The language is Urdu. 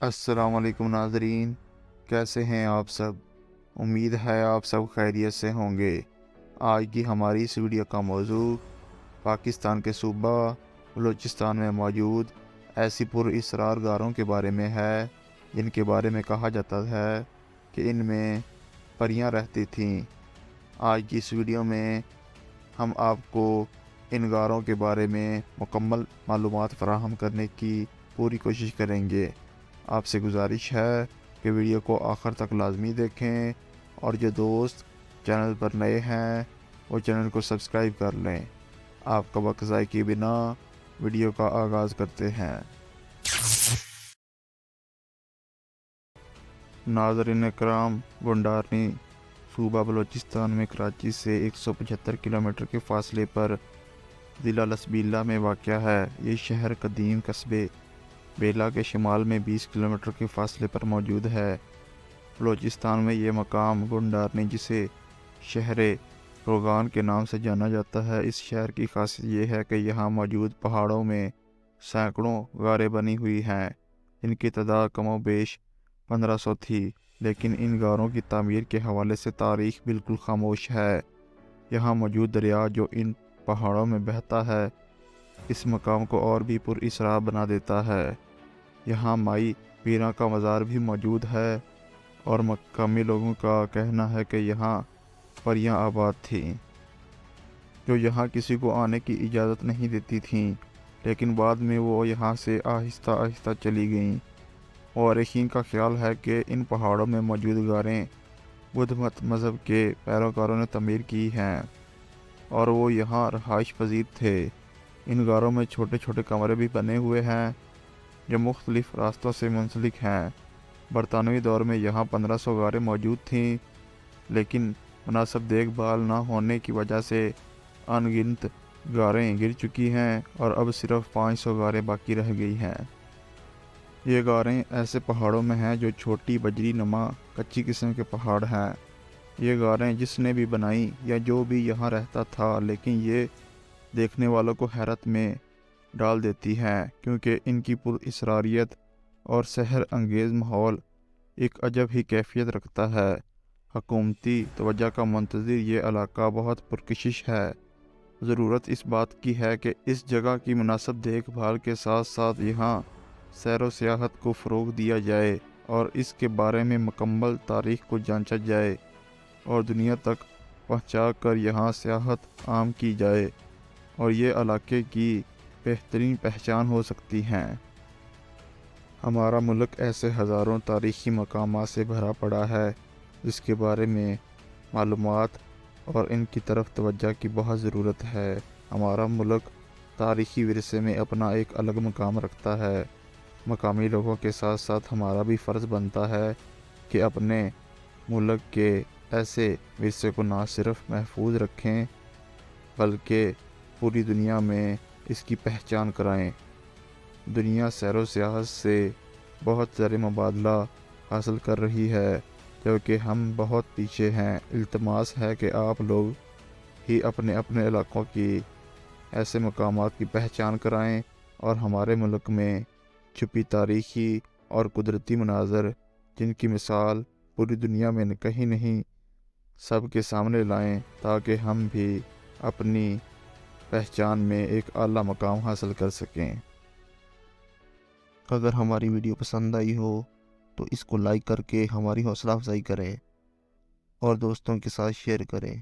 السلام علیکم ناظرین، کیسے ہیں آپ سب؟ امید ہے آپ سب خیریت سے ہوں گے۔ آج کی ہماری اس ویڈیو کا موضوع پاکستان کے صوبہ بلوچستان میں موجود ایسی پر اسرار غاروں کے بارے میں ہے جن کے بارے میں کہا جاتا ہے کہ ان میں پریاں رہتی تھیں۔ آج کی اس ویڈیو میں ہم آپ کو ان غاروں کے بارے میں مکمل معلومات فراہم کرنے کی پوری کوشش کریں گے۔ آپ سے گزارش ہے کہ ویڈیو کو آخر تک لازمی دیکھیں، اور جو دوست چینل پر نئے ہیں وہ چینل کو سبسکرائب کر لیں۔ آپ کا وقت ضائع کیے بنا ویڈیو کا آغاز کرتے ہیں۔ ناظرین اکرام، گنڈارنی صوبہ بلوچستان میں کراچی سے 175 کلومیٹر کے فاصلے پر ضلع لسبیلا میں واقع ہے۔ یہ شہر قدیم قصبے بیلا کے شمال میں 20 کلومیٹر کے فاصلے پر موجود ہے۔ بلوچستان میں یہ مقام گنڈارنی، جسے شہر روغان کے نام سے جانا جاتا ہے، اس شہر کی خاصیت یہ ہے کہ یہاں موجود پہاڑوں میں سینکڑوں غاریں بنی ہوئی ہیں۔ ان کی تعداد کم و بیش 1500 تھی، لیکن ان غاروں کی تعمیر کے حوالے سے تاریخ بالکل خاموش ہے۔ یہاں موجود دریا جو ان پہاڑوں میں بہتا ہے اس مقام کو اور بھی پر اسرار بنا دیتا ہے۔ یہاں مائی پیراں کا مزار بھی موجود ہے، اور مقامی لوگوں کا کہنا ہے کہ یہاں پریاں آباد تھیں جو یہاں کسی کو آنے کی اجازت نہیں دیتی تھیں، لیکن بعد میں وہ یہاں سے آہستہ آہستہ چلی گئیں۔ مورخین کا خیال ہے کہ ان پہاڑوں میں موجود غاریں بدھ مت مذہب کے پیروکاروں نے تعمیر کی ہیں، اور وہ یہاں رہائش پذیر تھے۔ ان غاروں میں چھوٹے چھوٹے کمرے بھی بنے ہوئے ہیں جو مختلف راستوں سے منسلک ہیں۔ برطانوی دور میں یہاں 1500 غاریں موجود تھیں، لیکن مناسب دیکھ بھال نہ ہونے کی وجہ سے ان گنت غاریں گر چکی ہیں، اور اب صرف 500 غاریں باقی رہ گئی ہیں۔ یہ غاریں ایسے پہاڑوں میں ہیں جو چھوٹی بجری نما کچی قسم کے پہاڑ ہیں۔ یہ غاریں جس نے بھی بنائیں یا جو بھی یہاں رہتا تھا، لیکن یہ دیکھنے والوں کو حیرت میں ڈال دیتی ہیں، کیونکہ ان کی پر اسراریت اور سحر انگیز ماحول ایک عجب ہی کیفیت رکھتا ہے۔ حکومتی توجہ کا منتظر یہ علاقہ بہت پرکشش ہے۔ ضرورت اس بات کی ہے کہ اس جگہ کی مناسب دیکھ بھال کے ساتھ ساتھ یہاں سیر و سیاحت کو فروغ دیا جائے، اور اس کے بارے میں مکمل تاریخ کو جانچا جائے، اور دنیا تک پہنچا کر یہاں سیاحت عام کی جائے، اور یہ علاقے کی بہترین پہچان ہو سکتی ہیں۔ ہمارا ملک ایسے ہزاروں تاریخی مقامات سے بھرا پڑا ہے جس کے بارے میں معلومات اور ان کی طرف توجہ کی بہت ضرورت ہے۔ ہمارا ملک تاریخی ورثے میں اپنا ایک الگ مقام رکھتا ہے۔ مقامی لوگوں کے ساتھ ساتھ ہمارا بھی فرض بنتا ہے کہ اپنے ملک کے ایسے ورثے کو نہ صرف محفوظ رکھیں بلکہ پوری دنیا میں اس کی پہچان کرائیں۔ دنیا سیر و سیاحت سے بہت زر مبادلہ حاصل کر رہی ہے، جبکہ ہم بہت پیچھے ہیں۔ التماس ہے کہ آپ لوگ ہی اپنے اپنے علاقوں کی ایسے مقامات کی پہچان کرائیں، اور ہمارے ملک میں چھپی تاریخی اور قدرتی مناظر جن کی مثال پوری دنیا میں کہیں نہیں سب کے سامنے لائیں، تاکہ ہم بھی اپنی پہچان میں ایک اعلیٰ مقام حاصل کر سکیں۔ اگر ہماری ویڈیو پسند آئی ہو تو اس کو لائک کر کے ہماری حوصلہ افزائی کریں اور دوستوں کے ساتھ شیئر کریں۔